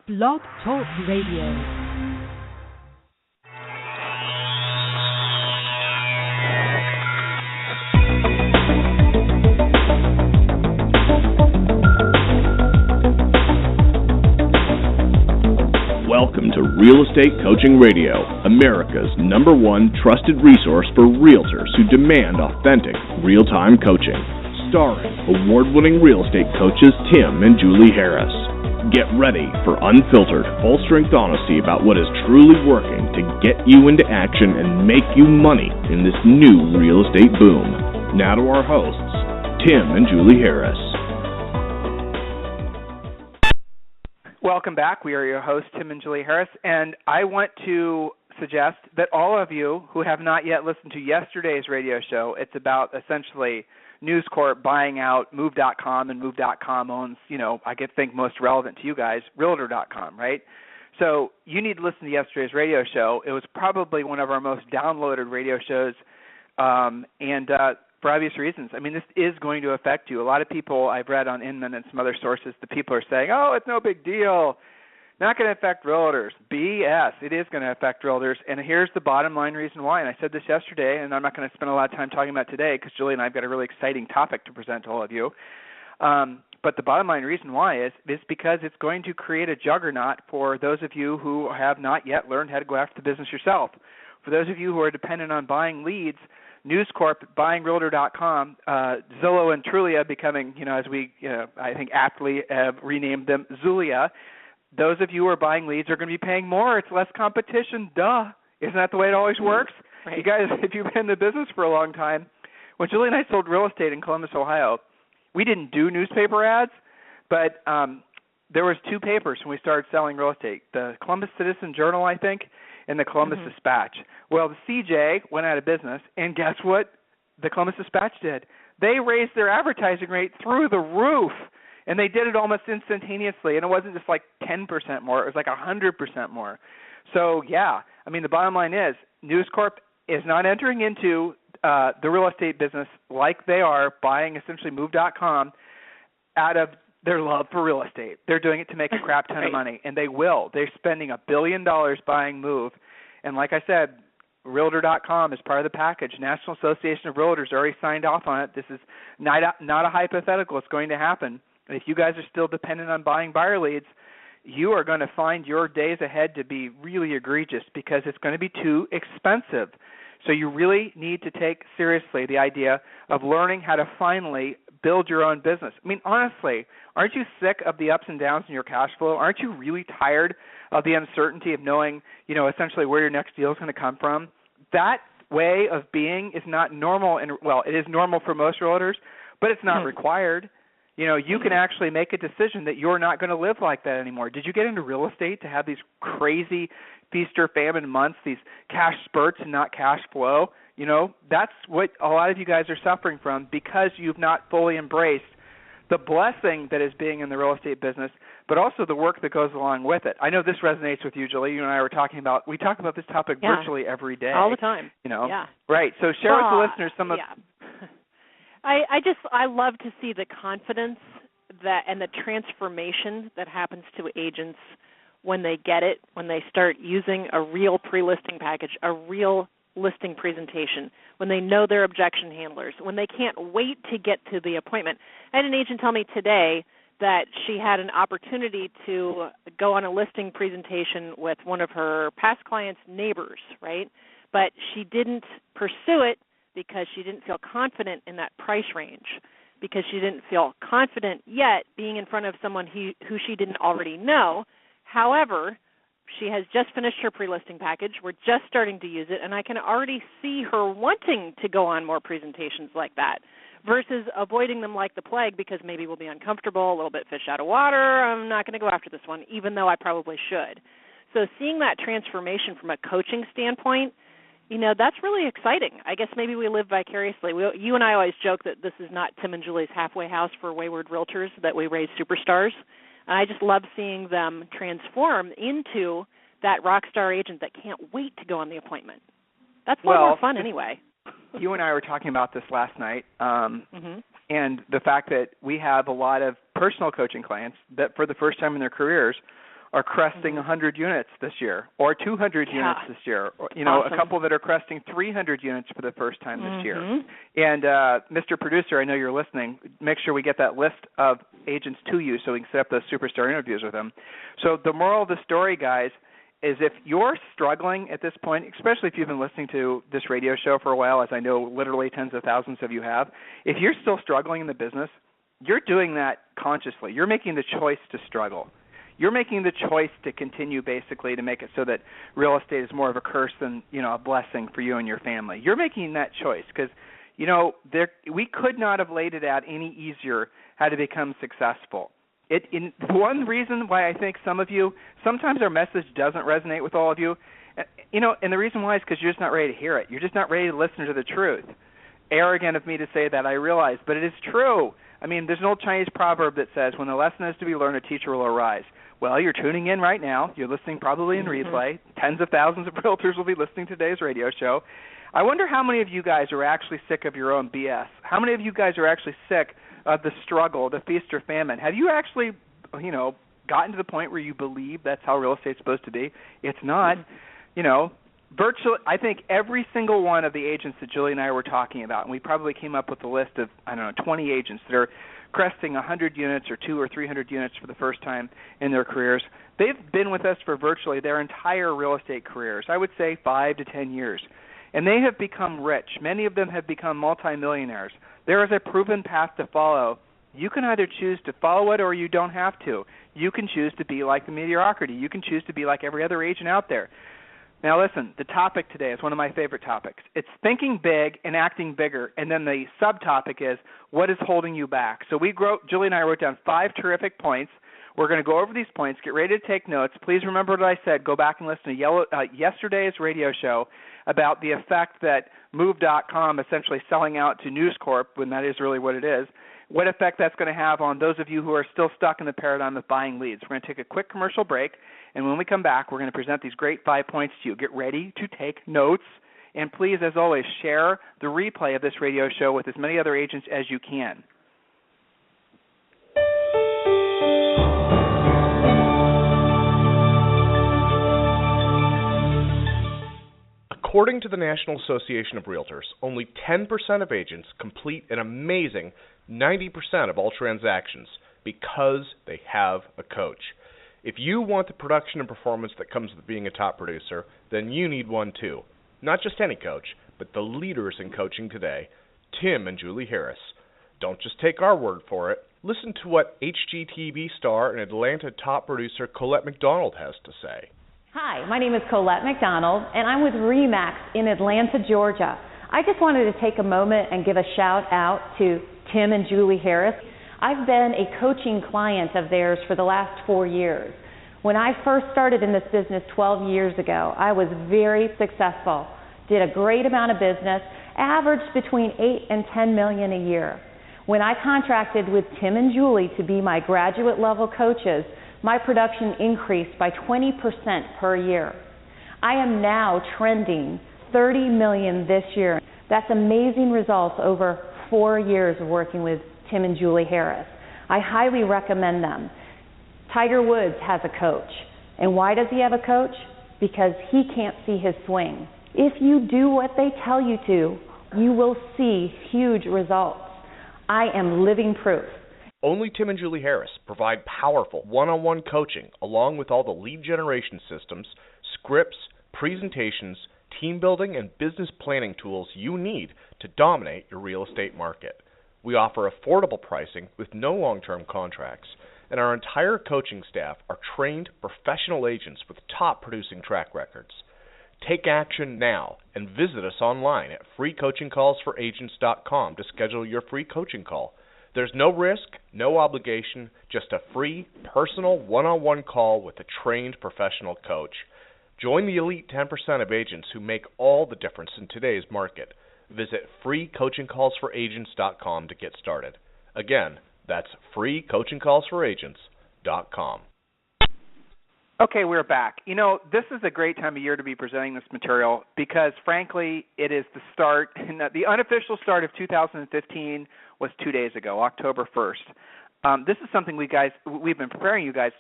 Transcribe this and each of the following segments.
Blog Talk Radio. Welcome to Real Estate Coaching Radio, America's #1 trusted resource for realtors who demand authentic, real-time coaching. Starring award-winning real estate coaches Tim and Julie Harris. Get ready for unfiltered, full-strength honesty about what is truly working to get you into action and make you money in this new real estate boom. Now to our hosts, Tim and Julie Harris. Welcome back. We are your hosts, Tim and Julie Harris, and I want to suggest that all of you who have not yet listened to yesterday's radio show, it's about essentially News Corp buying out Move.com, and Move.com owns, I think most relevant to you guys, Realtor.com, right? So you need to listen to yesterday's radio show. It was probably one of our most downloaded radio shows, and for obvious reasons. I mean, this is going to affect you. A lot of people I've read on Inman and some other sources, the people are saying, oh, it's no big deal. Not going to affect realtors. BS. It is going to affect realtors. And here's the bottom line reason why. And I said this yesterday, and I'm not going to spend a lot of time talking about it today because Julie and I have got a really exciting topic to present to all of you. But the bottom line reason why is because it's going to create a juggernaut for those of you who have not yet learned how to go after the business yourself. For those of you who are dependent on buying leads, News Corp buying Realtor.com, Zillow and Trulia becoming, as we, I think aptly have renamed them, Zulia. Those of you who are buying leads are going to be paying more. It's less competition. Duh. Isn't that the way it always works? Right. You guys, if you've been in the business for a long time, when Julie and I sold real estate in Columbus, Ohio, we didn't do newspaper ads, but there was two papers when we started selling real estate, the Columbus Citizen Journal, I think, and the Columbus Dispatch. Well, the CJ went out of business, and guess what the Columbus Dispatch did? They raised their advertising rate through the roof, and they did it almost instantaneously, and it wasn't just like 10% more. It was like 100% more. So, yeah, I mean, the bottom line is News Corp is not entering into the real estate business like they are buying essentially Move.com out of their love for real estate. They're doing it to make a crap ton of money, and they will. They're spending $1 billion buying Move. And like I said, Realtor.com is part of the package. National Association of Realtors already signed off on it. This is not a hypothetical. It's going to happen. And if you guys are still dependent on buying buyer leads, you are going to find your days ahead to be really egregious because it's going to be too expensive. So you really need to take seriously the idea of learning how to finally build your own business. I mean, honestly, aren't you sick of the ups and downs in your cash flow? Aren't you really tired of the uncertainty of knowing, essentially where your next deal is going to come from? That way of being is not normal. And well, it is normal for most realtors, but it's not required. You can actually make a decision that you're not going to live like that anymore. Did you get into real estate to have these crazy feast or famine months, these cash spurts and not cash flow? That's what a lot of you guys are suffering from because you've not fully embraced the blessing that is being in the real estate business, but also the work that goes along with it. I know this resonates with you, Julie. You and I were talking about, we talk about this topic virtually every day. All the time. Yeah. Right. So share with the listeners some of... I love to see the confidence that and the transformation that happens to agents when they get it, when they start using a real pre-listing package, a real listing presentation, when they know their objection handlers, when they can't wait to get to the appointment. I had an agent tell me today that she had an opportunity to go on a listing presentation with one of her past clients' neighbors, right? But she didn't pursue it because she didn't feel confident in that price range, because she didn't feel confident yet being in front of someone who she didn't already know. However, she has just finished her pre-listing package. We're just starting to use it, and I can already see her wanting to go on more presentations like that versus avoiding them like the plague because maybe we'll be uncomfortable, a little bit fish out of water. I'm not going to go after this one, even though I probably should. So seeing that transformation from a coaching standpoint, that's really exciting. I guess maybe we live vicariously. You and I always joke that this is not Tim and Julie's halfway house for wayward realtors, that we raise superstars. And I just love seeing them transform into that rock star agent that can't wait to go on the appointment. That's a lot more fun anyway. You and I were talking about this last night, and the fact that we have a lot of personal coaching clients that for the first time in their careers are cresting 100 units this year, or 200 units this year, or, a couple that are cresting 300 units for the first time this year. And Mr. Producer, I know you're listening. Make sure we get that list of agents to you so we can set up those superstar interviews with them. So the moral of the story, guys, is if you're struggling at this point, especially if you've been listening to this radio show for a while, as I know literally tens of thousands of you have, if you're still struggling in the business, you're doing that consciously. You're making the choice to struggle. You're making the choice to continue basically to make it so that real estate is more of a curse than, a blessing for you and your family. You're making that choice because, we could not have laid it out any easier how to become successful. One reason why I think some of you, sometimes our message doesn't resonate with all of you, and the reason why is because you're just not ready to hear it. You're just not ready to listen to the truth. Arrogant of me to say that, I realize, but it is true. I mean, there's an old Chinese proverb that says, when the lesson is to be learned, a teacher will arise. Well, you're tuning in right now. You're listening probably in replay. Tens of thousands of realtors will be listening to today's radio show. I wonder how many of you guys are actually sick of your own BS. How many of you guys are actually sick of the struggle, the feast or famine? Have you actually, gotten to the point where you believe that's how real estate's supposed to be? It's not. Virtually, I think every single one of the agents that Julie and I were talking about, and we probably came up with a list of, 20 agents that are cresting 100 units or 200 or 300 units for the first time in their careers. They've been with us for virtually their entire real estate careers, I would say 5 to 10 years. And they have become rich. Many of them have become multimillionaires. There is a proven path to follow. You can either choose to follow it or you don't have to. You can choose to be like the mediocrity. You can choose to be like every other agent out there. Now listen, the topic today is one of my favorite topics. It's thinking big and acting bigger, and then the subtopic is what is holding you back. So Julie and I wrote down 5 terrific points. We're going to go over these points. Get ready to take notes. Please remember what I said. Go back and listen to yesterday's radio show about the effect that Move.com essentially selling out to News Corp, when that is really what it is, what effect that's going to have on those of you who are still stuck in the paradigm of buying leads. We're going to take a quick commercial break, and when we come back, we're going to present these great 5 points to you. Get ready to take notes, and please, as always, share the replay of this radio show with as many other agents as you can. According to the National Association of Realtors, only 10% of agents complete an amazing 90% of all transactions because they have a coach. If you want the production and performance that comes with being a top producer, then you need one too. Not just any coach, but the leaders in coaching today, Tim and Julie Harris. Don't just take our word for it. Listen to what HGTV star and Atlanta top producer Colette McDonald has to say. Hi, my name is Colette McDonald, and I'm with RE/MAX in Atlanta, Georgia. I just wanted to take a moment and give a shout out to Tim and Julie Harris. I've been a coaching client of theirs for the last 4 years. When I first started in this business 12 years ago, I was very successful, did a great amount of business, averaged between 8 and 10 million a year. When I contracted with Tim and Julie to be my graduate level coaches, my production increased by 20% per year. I am now trending 30 million this year. That's amazing results over 4 years of working with Tim and Julie Harris. I highly recommend them. Tiger Woods has a coach. And why does he have a coach? Because he can't see his swing. If you do what they tell you to, you will see huge results. I am living proof. Only Tim and Julie Harris provide powerful one-on-one coaching along with all the lead generation systems, scripts, presentations, team building, and business planning tools you need to dominate your real estate market. We offer affordable pricing with no long-term contracts, and our entire coaching staff are trained professional agents with top producing track records. Take action now and visit us online at freecoachingcallsforagents.com to schedule your free coaching call. There's no risk, no obligation, just a free, personal, one-on-one call with a trained professional coach. Join the elite 10% of agents who make all the difference in today's market. Visit freecoachingcallsforagents.com to get started. Again, that's freecoachingcallsforagents.com. Okay, we're back. This is a great time of year to be presenting this material because, frankly, it is the start. The unofficial start of 2015 was 2 days ago, October 1st. This is something we've been preparing you guys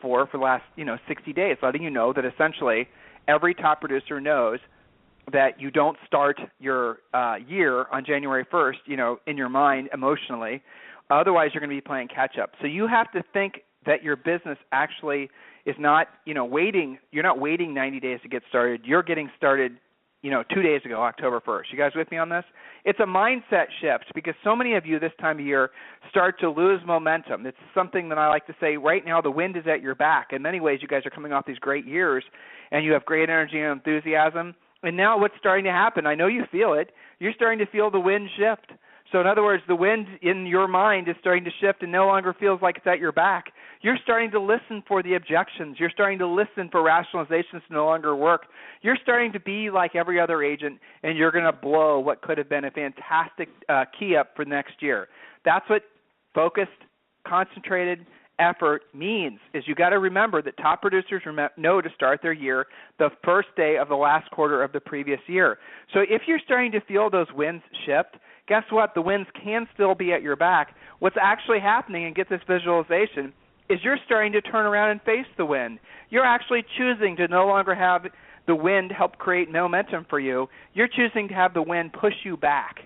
for the last 60 days, letting you know that essentially every top producer knows that you don't start your year on January 1st, in your mind emotionally. Otherwise, you're going to be playing catch up. So you have to think that your business actually is not, waiting. You're not waiting 90 days to get started. You're getting started, 2 days ago, October 1st. You guys with me on this? It's a mindset shift because so many of you this time of year start to lose momentum. It's something that I like to say right now the wind is at your back. In many ways, you guys are coming off these great years, and you have great energy and enthusiasm. And now what's starting to happen, I know you feel it, you're starting to feel the wind shift. So in other words, the wind in your mind is starting to shift and no longer feels like it's at your back. You're starting to listen for the objections. You're starting to listen for rationalizations to no longer work. You're starting to be like every other agent, and you're going to blow what could have been a fantastic key up for next year. That's what focused, concentrated effort means, is you got to remember that top producers know to start their year the first day of the last quarter of the previous year. So if you're starting to feel those winds shift, guess what? The winds can still be at your back. What's actually happening, and get this visualization, is you're starting to turn around and face the wind. You're actually choosing to no longer have the wind help create momentum for you. You're choosing to have the wind push you back.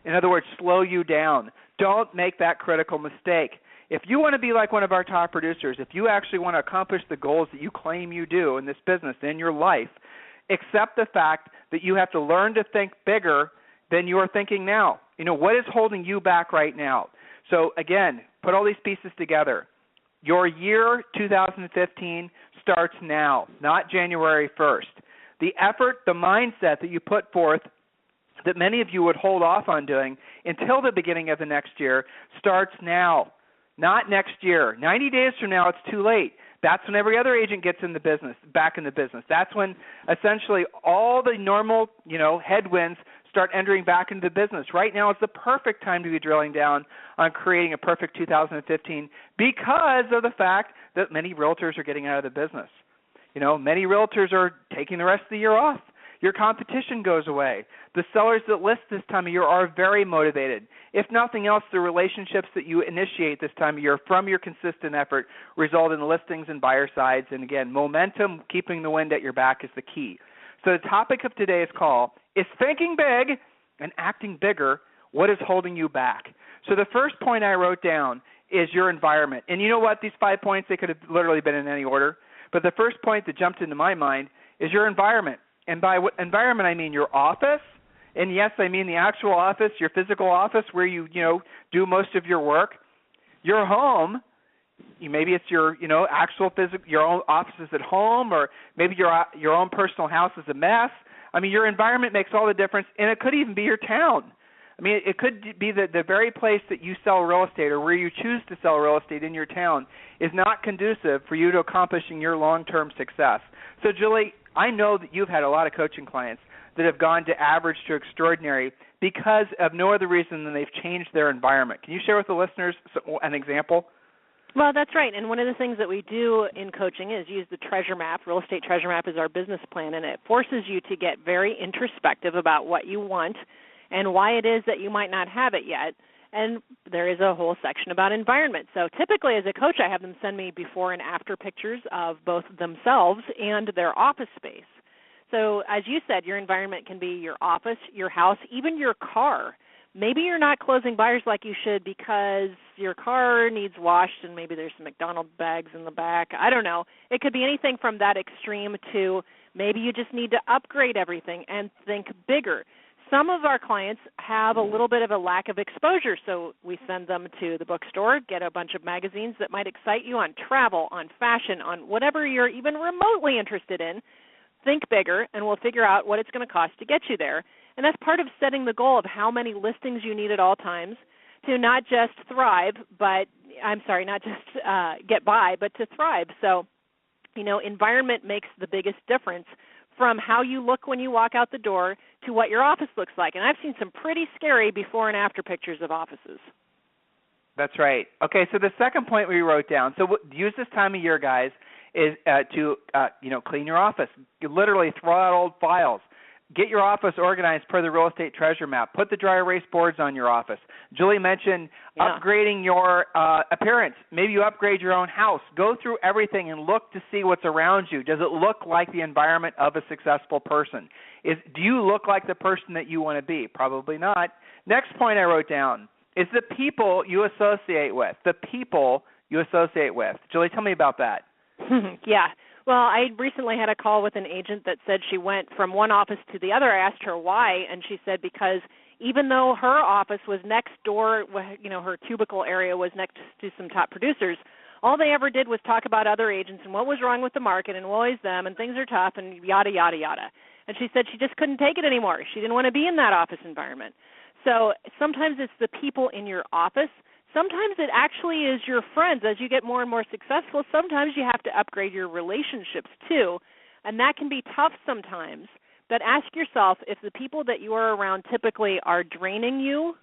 In other words, slow you down. Don't make that critical mistake. If you want to be like one of our top producers, if you actually want to accomplish the goals that you claim you do in this business, in your life, accept the fact that you have to learn to think bigger than you are thinking now. What is holding you back right now? So again, put all these pieces together. Your year 2015 starts now, not January 1st. The effort, the mindset that you put forth that many of you would hold off on doing until the beginning of the next year starts now, not next year. 90 days from now, it's too late. That's when every other agent gets in the business, back in the business. That's when essentially all the normal, headwinds start entering back into the business. Right now is the perfect time to be drilling down on creating a perfect 2015 because of the fact that many realtors are getting out of the business. Many realtors are taking the rest of the year off. Your competition goes away. The sellers that list this time of year are very motivated. If nothing else, the relationships that you initiate this time of year from your consistent effort result in listings and buyer sides. And again, momentum, keeping the wind at your back is the key. So the topic of today's call is thinking big and acting bigger. What is holding you back? So the first point I wrote down is your environment. And you know what? These 5 points, they could have literally been in any order. But the first point that jumped into my mind is your environment. And by environment, I mean your office. And yes, I mean the actual office, your physical office where you do most of your work. Your home. Maybe it's your actual your own office is at home, or maybe your own personal house is a mess. I mean, your environment makes all the difference, and it could even be your town. I mean, it could be the very place that you sell real estate or where you choose to sell real estate in your town is not conducive for you to accomplishing your long-term success. So, Julie, I know that you've had a lot of coaching clients that have gone to average to extraordinary because of no other reason than they've changed their environment. Can you share with the listeners an example? Well, that's right. And one of the things that we do in coaching is use the treasure map. Real estate treasure map is our business plan, and it forces you to get very introspective about what you want and why it is that you might not have it yet. And there is a whole section about environment. So typically as a coach, I have them send me before and after pictures of both themselves and their office space. So as you said, your environment can be your office, your house, even your car. Maybe you're not closing buyers like you should because your car needs washed and maybe there's some McDonald's bags in the back. I don't know. It could be anything from that extreme to maybe you just need to upgrade everything and think bigger. Some of our clients have a little bit of a lack of exposure, so we send them to the bookstore, get a bunch of magazines that might excite you on travel, on fashion, on whatever you're even remotely interested in. Think bigger, and we'll figure out what it's going to cost to get you there. And that's part of setting the goal of how many listings you need at all times to not just thrive, not just get by, but to thrive. So, environment makes the biggest difference from how you look when you walk out the door to what your office looks like. And I've seen some pretty scary before and after pictures of offices. That's right. Okay, so the second point we wrote down, so use this time of year, guys, is to clean your office. You literally throw out old files. Get your office organized per the real estate treasure map. Put the dry erase boards on your office. Julie mentioned upgrading your appearance. Maybe you upgrade your own house. Go through everything and look to see what's around you. Does it look like the environment of a successful person? Do you look like the person that you want to be? Probably not. Next point I wrote down is the people you associate with. The people you associate with. Julie, tell me about that. Yeah. Well, I recently had a call with an agent that said she went from one office to the other. I asked her why, and she said because even though her office was next door, her cubicle area was next to some top producers, all they ever did was talk about other agents and what was wrong with the market and woe is them and things are tough and yada, yada, yada. And she said she just couldn't take it anymore. She didn't want to be in that office environment. So sometimes it's the people in your office. Sometimes it actually is your friends. As you get more and more successful, sometimes you have to upgrade your relationships too, and that can be tough sometimes. But ask yourself if the people that you are around typically are draining you,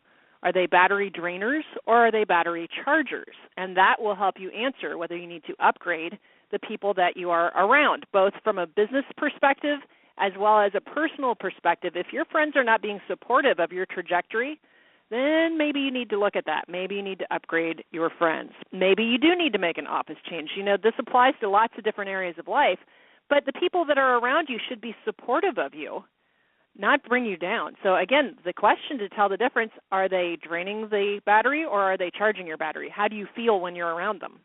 are they battery drainers or are they battery chargers? And that will help you answer whether you need to upgrade the people that you are around, both from a business perspective as well as a personal perspective. If your friends are not being supportive of your trajectory, then maybe you need to look at that. Maybe you need to upgrade your friends. Maybe you do need to make an office change. This applies to lots of different areas of life, but the people that are around you should be supportive of you, not bring you down. So, again, the question to tell the difference, are they draining the battery or are they charging your battery? How do you feel when you're around them?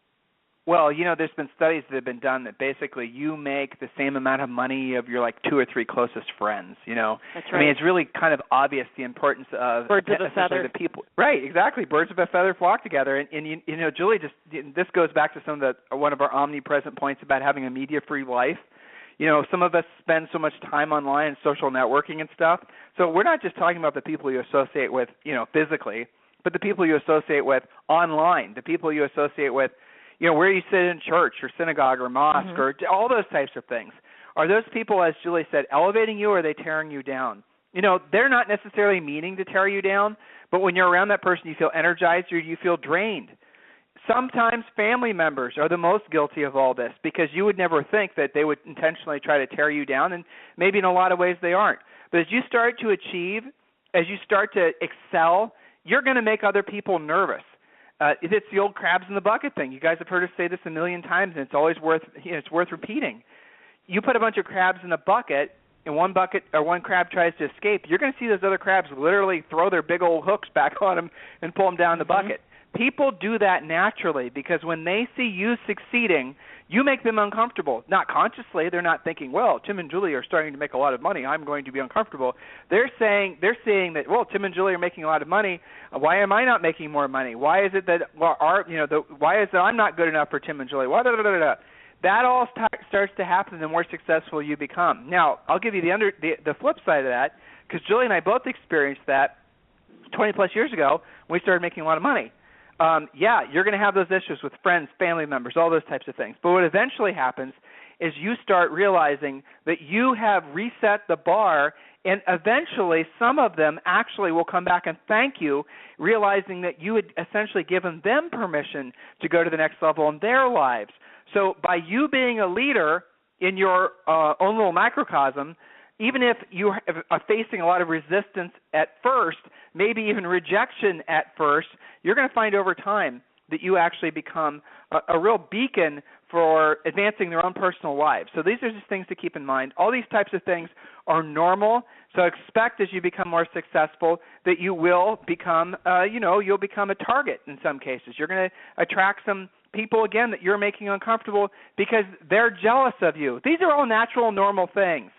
Well, there's been studies that have been done that basically you make the same amount of money of your 2 or 3 closest friends, That's right. I mean, it's really kind of obvious the importance of birds of a feather. The people. Right, exactly. Birds of a feather flock together. And Julie, this goes back to one of our omnipresent points about having a media-free life. Some of us spend so much time online and social networking and stuff. So we're not just talking about the people you associate with, physically, but the people you associate with online, the people you associate with, where you sit in church or synagogue or mosque or all those types of things. Are those people, as Julie said, elevating you or are they tearing you down? They're not necessarily meaning to tear you down, but when you're around that person, you feel energized or you feel drained. Sometimes family members are the most guilty of all this because you would never think that they would intentionally try to tear you down, and maybe in a lot of ways they aren't. But as you start to achieve, as you start to excel, you're going to make other people nervous. It's the old crabs in the bucket thing. You guys have heard us say this a million times, and it's always worth repeating. You put a bunch of crabs in a bucket, and one crab tries to escape. You're going to see those other crabs literally throw their big old hooks back on them and pull them down the bucket. People do that naturally because when they see you succeeding, you make them uncomfortable. Not consciously. They're not thinking, well, Tim and Julie are starting to make a lot of money. I'm going to be uncomfortable. They're seeing that, well, Tim and Julie are making a lot of money. Why am I not making more money? Why is it that why is it I'm not good enough for Tim and Julie? That all starts to happen the more successful you become. Now, I'll give you the flip side of that because Julie and I both experienced that 20-plus years ago when we started making a lot of money. You're going to have those issues with friends, family members, all those types of things. But what eventually happens is you start realizing that you have reset the bar, and eventually some of them actually will come back and thank you, realizing that you had essentially given them permission to go to the next level in their lives. So by you being a leader in your own little microcosm, even if you are facing a lot of resistance at first, maybe even rejection at first, you're going to find over time that you actually become a real beacon for advancing their own personal lives. So these are just things to keep in mind. All these types of things are normal. So expect as you become more successful that you will become, you'll become a target in some cases. You're going to attract some people, again, that you're making uncomfortable because they're jealous of you. These are all natural, normal things.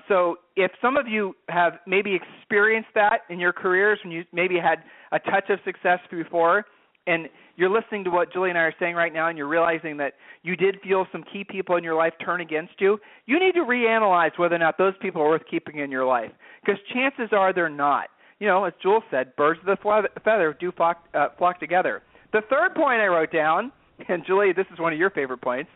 So if some of you have maybe experienced that in your careers when you maybe had a touch of success before, and you're listening to what Julie and I are saying right now and you're realizing that you did feel some key people in your life turn against you, you need to reanalyze whether or not those people are worth keeping in your life because chances are they're not. As Jules said, birds of the feather do flock together. The third point I wrote down, and Julie, this is one of your favorite points,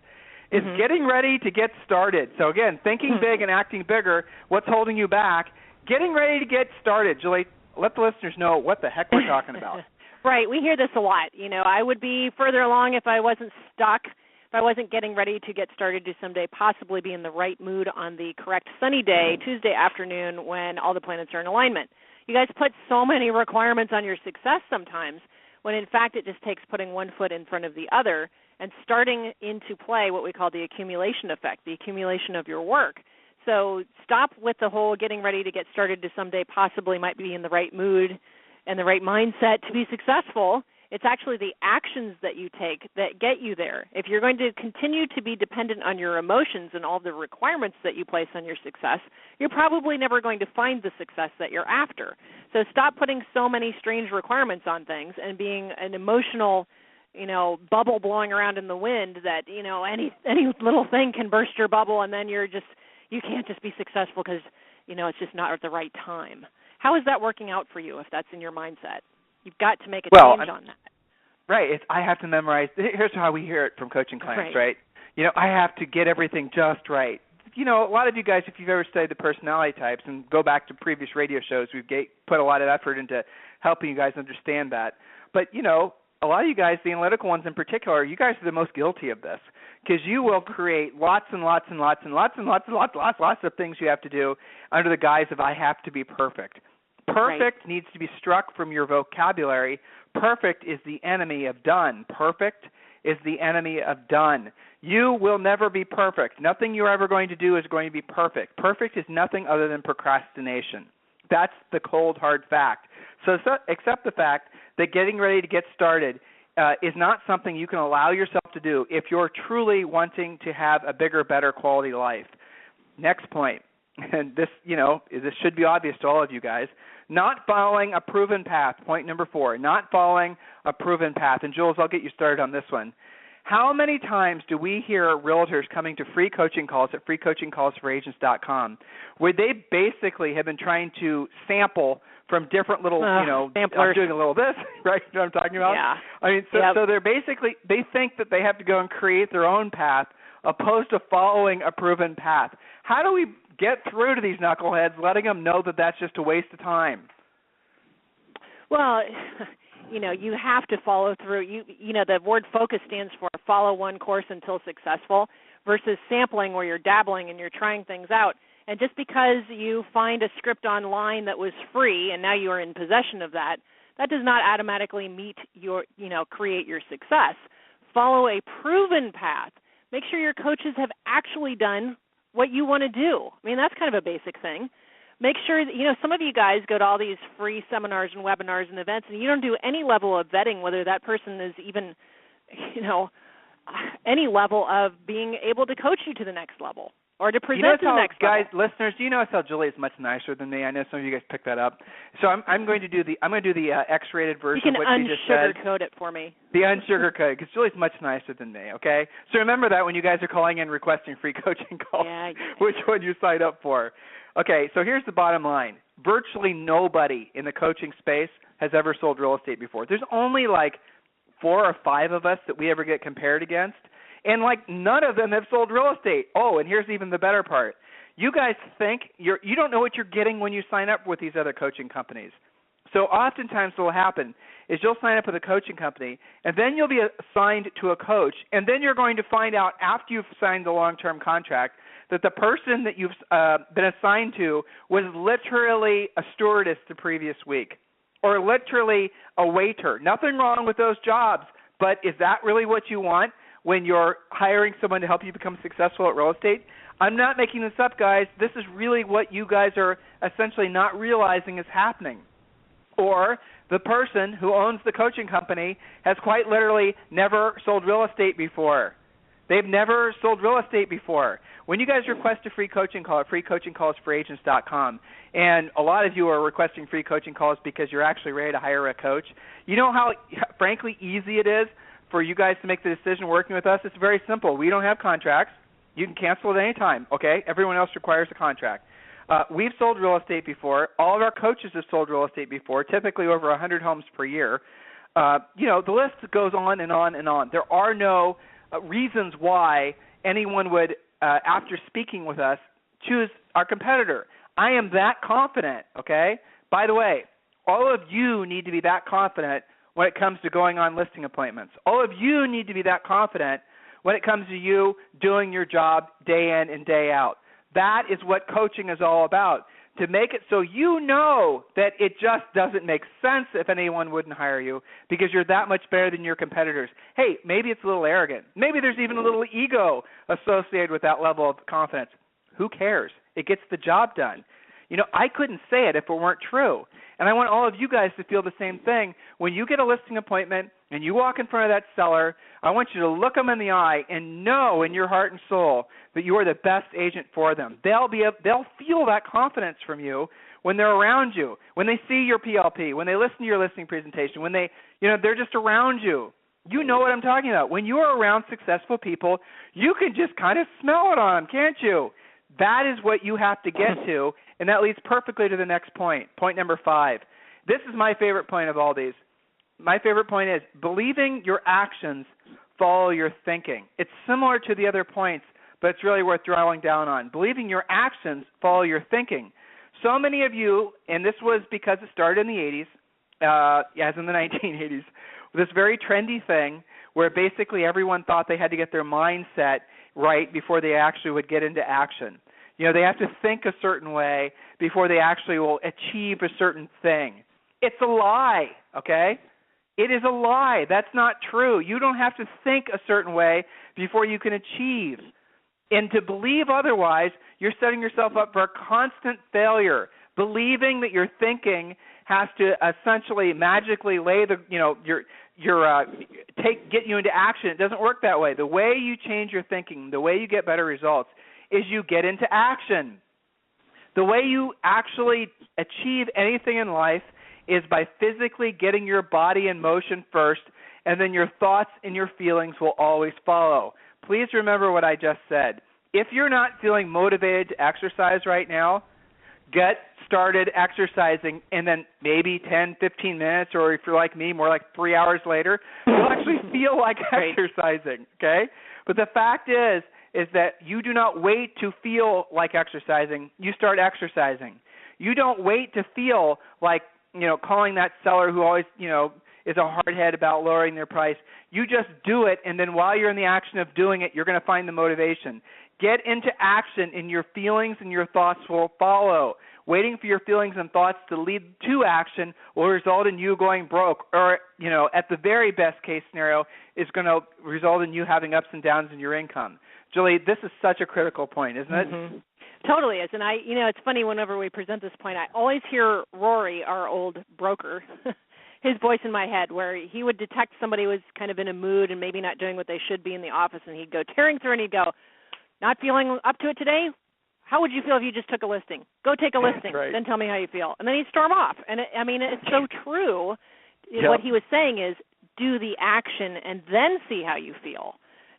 is getting ready to get started. So, again, thinking big and acting bigger, what's holding you back? Getting ready to get started. Julie, let the listeners know what the heck we're talking about. Right. We hear this a lot. I would be further along if I wasn't stuck, if if I wasn't getting ready to get started to someday possibly be in the right mood on the correct sunny day, Tuesday afternoon, when all the planets are in alignment. You guys put so many requirements on your success sometimes, when in fact it just takes putting one foot in front of the other and starting into play what we call the accumulation effect, the accumulation of your work. So stop with the whole getting ready to get started to someday possibly might be in the right mood and the right mindset to be successful. It's actually the actions that you take that get you there. If you're going to continue to be dependent on your emotions and all the requirements that you place on your success, you're probably never going to find the success that you're after. So stop putting so many strange requirements on things and being an emotional, bubble blowing around in the wind that, any little thing can burst your bubble, and then you can't just be successful because, it's just not at the right time. How is that working out for you if that's in your mindset? You've got to make a change on that. Right. I have to memorize. Here's how we hear it from coaching clients, right? I have to get everything just right. A lot of you guys, if you've ever studied the personality types and go back to previous radio shows, we've put a lot of effort into helping you guys understand that. But, a lot of you guys, the analytical ones in particular, you guys are the most guilty of this because you will create lots and lots and lots and lots and lots and lots of things you have to do under the guise of I have to be perfect. Perfect needs to be struck from your vocabulary. Perfect is the enemy of done. Perfect is the enemy of done. You will never be perfect. Nothing you're ever going to do is going to be perfect. Perfect is nothing other than procrastination. That's the cold, hard fact. So accept the fact that getting ready to get started is not something you can allow yourself to do if you're truly wanting to have a bigger, better quality life. Next point, and this should be obvious to all of you guys, not following a proven path. Point number 4, not following a proven path. And Jules, I'll get you started on this one. How many times do we hear realtors coming to free coaching calls at freecoachingcallsforagents.com where they basically have been trying to sample from different little, samplers. I'm doing a little this, right? You know what I'm talking about? Yeah. I mean, so they're basically, they think that they have to go and create their own path opposed to following a proven path. How do we get through to these knuckleheads, letting them know that that's just a waste of time? Well, you have to follow through. The word focus stands for follow one course until successful versus sampling where you're dabbling and you're trying things out. And just because you find a script online that was free and now you are in possession of that, that does not automatically create your success. Follow a proven path. Make sure your coaches have actually done what you want to do. I mean, that's kind of a basic thing. Make sure that, some of you guys go to all these free seminars and webinars and events, and you don't do any level of vetting whether that person is even, any level of being able to coach you to the next level or to present to the next level. Guys, listeners, do you notice how Julie is much nicer than me? I know some of you guys picked that up. So I'm going to do the X-rated version of what she just said. You can unsugarcoat it for me. The unsugarcoat, because Julie's much nicer than me, okay? So remember that when you guys are calling in requesting free coaching calls, which one you sign up for. Okay, so here's the bottom line. Virtually nobody in the coaching space has ever sold real estate before. There's only like 4 or 5 of us that we ever get compared against, and like none of them have sold real estate. Oh, and here's even the better part. You guys think you don't know what you're getting when you sign up with these other coaching companies. So oftentimes what will happen is you'll sign up with a coaching company, and then you'll be assigned to a coach, and then you're going to find out after you've signed the long-term contract that the person that you've been assigned to was literally a stewardess the previous week or literally a waiter. Nothing wrong with those jobs, but is that really what you want when you're hiring someone to help you become successful at real estate? I'm not making this up, guys. This is really what you guys are essentially not realizing is happening. Or the person who owns the coaching company has quite literally never sold real estate before. They've never sold real estate before. When you guys request a free coaching call at freecoachingcallsforagents.com, and a lot of you are requesting free coaching calls because you're actually ready to hire a coach, you know how, frankly, easy it is for you guys to make the decision working with us? It's very simple. We don't have contracts. You can cancel at any time, okay? Everyone else requires a contract. We've sold real estate before. All of our coaches have sold real estate before, typically over 100 homes per year. The list goes on and on and on. There are no reasons why anyone would, after speaking with us, choose our competitor. I am that confident, okay? By the way, all of you need to be that confident when it comes to going on listing appointments. All of you need to be that confident when it comes to you doing your job day in and day out. That is what coaching is all about, to make it so you know that it just doesn't make sense if anyone wouldn't hire you because you're that much better than your competitors. Hey, maybe it's a little arrogant. Maybe there's even a little ego associated with that level of confidence. Who cares? It gets the job done. You know, I couldn't say it if it weren't true. And I want all of you guys to feel the same thing. When you get a listing appointment and you walk in front of that seller, I want you to look them in the eye and know in your heart and soul that you are the best agent for them. They'll feel that confidence from you when they're around you, when they see your PLP, when they listen to your listing presentation, when they're just around you. You know what I'm talking about. When you are around successful people, you can just kind of smell it on them, can't you? That is what you have to get to, and that leads perfectly to the next point, point number 5. This is my favorite point of all these. My favorite point is believing your actions follow your thinking. It's similar to the other points, but it's really worth drawing down on. Believing your actions follow your thinking. So many of you, and this was because it started in the 80s, as in the 1980s, this very trendy thing where basically everyone thought they had to get their mindset right before they actually would get into action. You know, they have to think a certain way before they actually will achieve a certain thing. It's a lie, okay? It is a lie. That's not true. You don't have to think a certain way before you can achieve. And to believe otherwise, you're setting yourself up for a constant failure. Believing that your thinking has to essentially magically get you into action. It doesn't work that way. The way you change your thinking, the way you get better results, is you get into action. The way you actually achieve anything in life is by physically getting your body in motion first, and then your thoughts and your feelings will always follow. Please remember what I just said. If you're not feeling motivated to exercise right now, get started exercising, and then maybe 10, 15 minutes, or if you're like me, more like 3 hours later, you'll actually feel like exercising, okay? But the fact is that you do not wait to feel like exercising. You start exercising. You don't wait to feel like, calling that seller who always, is a hard head about lowering their price. You just do it, and then while you're in the action of doing it, you're going to find the motivation. Get into action, and your feelings and your thoughts will follow. Waiting for your feelings and thoughts to lead to action will result in you going broke, or, at the very best case scenario, is going to result in you having ups and downs in your income. Julie, this is such a critical point, isn't it? Mm-hmm. Totally is. And it's funny whenever we present this point, I always hear Rory, our old broker, his voice in my head, where he would detect somebody was kind of in a mood and maybe not doing what they should be in the office, and he'd go tearing through and he'd go, not feeling up to it today? How would you feel if you just took a listing? Go take a listing, right. Then tell me how you feel. And then he'd storm off. And, it's so true. Yep. What he was saying is do the action and then see how you feel,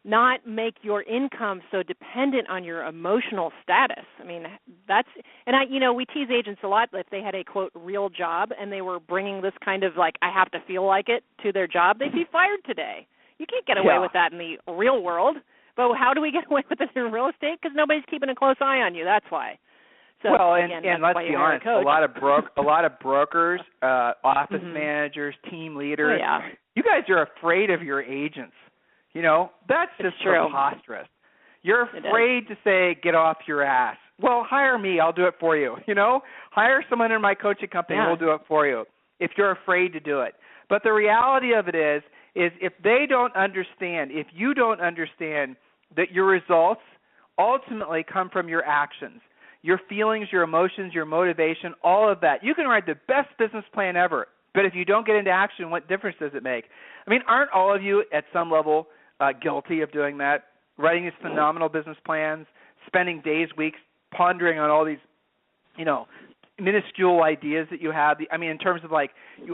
not make your income so dependent on your emotional status. We tease agents a lot if they had a, quote, real job and they were bringing this kind of like, I have to feel like it to their job, they'd be fired today. You can't get away with that in the real world. But how do we get away with it in real estate? Because nobody's keeping a close eye on you. That's why. So, and let's be honest, a lot of brokers, office managers, team leaders, you guys are afraid of your agents. That's just preposterous. You're afraid to say, get off your ass. Well, hire me. I'll do it for you. Hire someone in my coaching company and we'll do it for you if you're afraid to do it. But the reality of it is if they don't understand, if you don't understand that your results ultimately come from your actions, your feelings, your emotions, your motivation, all of that. You can write the best business plan ever, but if you don't get into action, what difference does it make? Aren't all of you at some level guilty of doing that, writing these phenomenal business plans, spending days, weeks, pondering on all these, minuscule ideas that you have, in terms of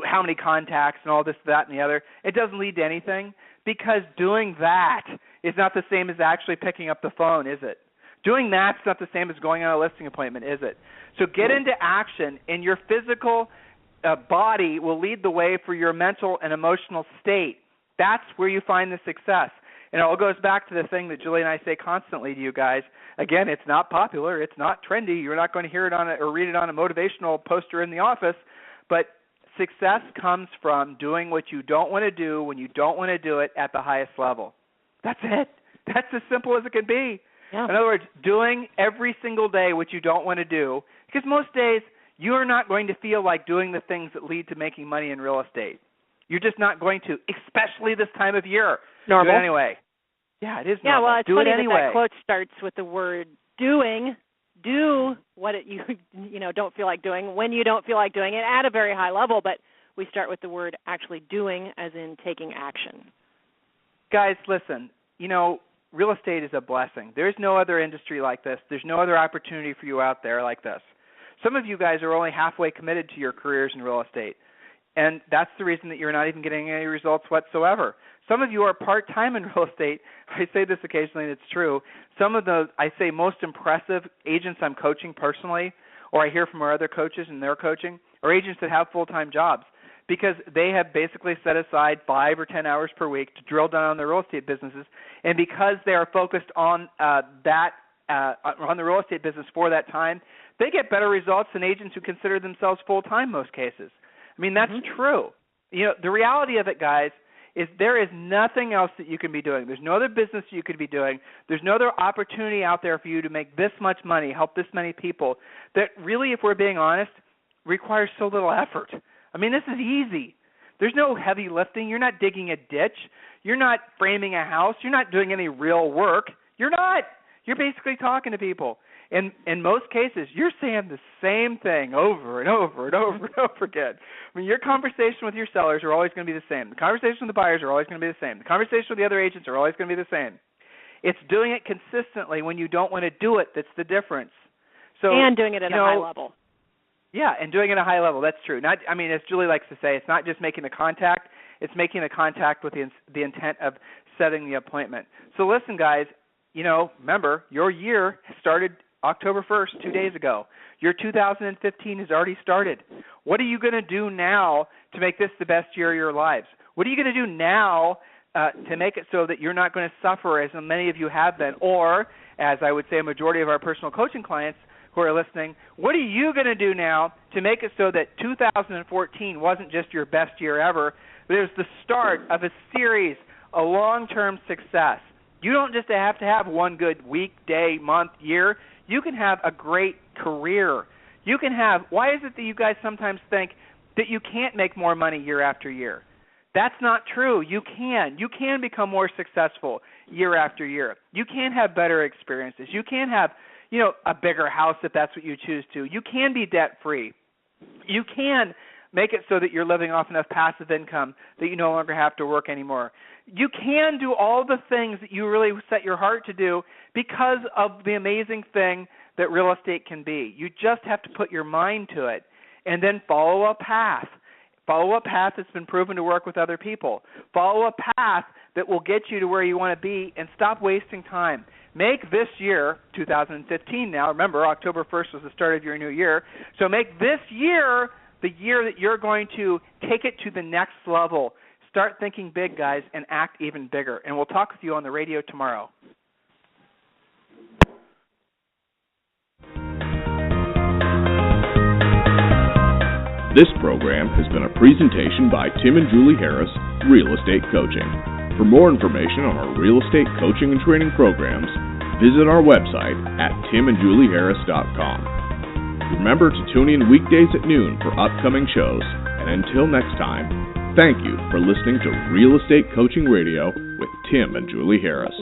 how many contacts and all this, that, and the other. It doesn't lead to anything because doing that is not the same as actually picking up the phone, is it? Doing that's not the same as going on a listing appointment, is it? So get into action, and your physical body will lead the way for your mental and emotional state. That's where you find the success. And it all goes back to the thing that Julie and I say constantly to you guys. Again, it's not popular. It's not trendy. You're not going to hear it on or read it on a motivational poster in the office. But success comes from doing what you don't want to do when you don't want to do it at the highest level. That's it. That's as simple as it can be. Yeah. In other words, doing every single day what you don't want to do, because most days you are not going to feel like doing the things that lead to making money in real estate. You're just not going to, especially this time of year. Normal. Do it anyway. Yeah, it is normal. Yeah, well, it's do funny it anyway. that quote starts with the word doing. Do what you don't feel like doing when you don't feel like doing it at a very high level, but we start with the word actually doing, as in taking action. Guys, listen, real estate is a blessing. There's no other industry like this. There's no other opportunity for you out there like this. Some of you guys are only halfway committed to your careers in real estate, and that's the reason that you're not even getting any results whatsoever. Some of you are part-time in real estate. I say this occasionally, and it's true. Some of the, I say, most impressive agents I'm coaching personally, or I hear from our other coaches and their coaching, are agents that have full-time jobs because they have basically set aside 5 or 10 hours per week to drill down on their real estate businesses, and because they are focused on on the real estate business for that time, they get better results than agents who consider themselves full-time most cases. I mean, that's true. The reality of it, guys, is there is nothing else that you can be doing. There's no other business you could be doing. There's no other opportunity out there for you to make this much money, help this many people, that really, if we're being honest, requires so little effort. I mean, this is easy. There's no heavy lifting. You're not digging a ditch. You're not framing a house. You're not doing any real work. You're not. You're basically talking to people. And in most cases, you're saying the same thing over and over and over and over again. I mean, your conversation with your sellers are always going to be the same. The conversation with the buyers are always going to be the same. The conversation with the other agents are always going to be the same. It's doing it consistently when you don't want to do it that's the difference. So, and doing it at a high level. Yeah, and doing it at a high level. That's true. As Julie likes to say, it's not just making the contact. It's making the contact with the intent of setting the appointment. So listen, guys, remember, your year started October 1st, 2 days ago. Your 2015 has already started. What are you going to do now to make this the best year of your lives? What are you going to do now to make it so that you're not going to suffer as many of you have been, or, as I would say a majority of our personal coaching clients who are listening, what are you going to do now to make it so that 2014 wasn't just your best year ever, but it was the start of a series, a long-term success? You don't just have to have one good week, day, month, year. You can have a great career. You can have, why is it that you guys sometimes think that you can't make more money year after year? That's not true. You can. You can become more successful year after year. You can have better experiences. You can have, a bigger house if that's what you choose to. You can be debt-free. You can make it so that you're living off enough passive income that you no longer have to work anymore. You can do all the things that you really set your heart to do because of the amazing thing that real estate can be. You just have to put your mind to it and then follow a path. Follow a path that's been proven to work with other people. Follow a path that will get you to where you want to be, and stop wasting time. Make this year, 2015 now, remember October 1st was the start of your new year, so make this year the year that you're going to take it to the next level. Start thinking big, guys, and act even bigger. And we'll talk with you on the radio tomorrow. This program has been a presentation by Tim and Julie Harris, Real Estate Coaching. For more information on our real estate coaching and training programs, visit our website at timandjulieharris.com. Remember to tune in weekdays at noon for upcoming shows. And until next time, thank you for listening to Real Estate Coaching Radio with Tim and Julie Harris.